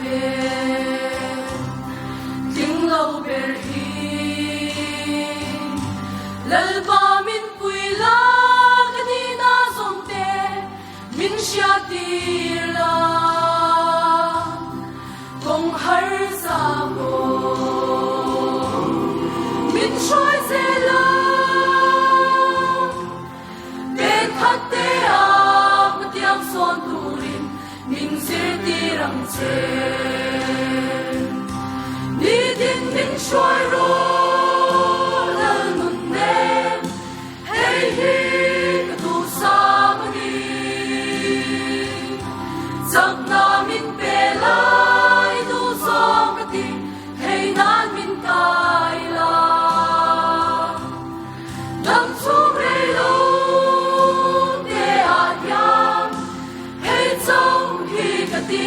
về tiếng lâu bề hi lal ba min pui la cái đi na som te min sha ti la kong har sa mo min choi se la te khat te a ma tiang son turin min zir ti rang che ni din min choi ro la nun ne hey hi ka tu sa ma ni zak na min pe lai tu so ka ti hey nan min kai la dam su re lo te a yang hey chong hi ka ti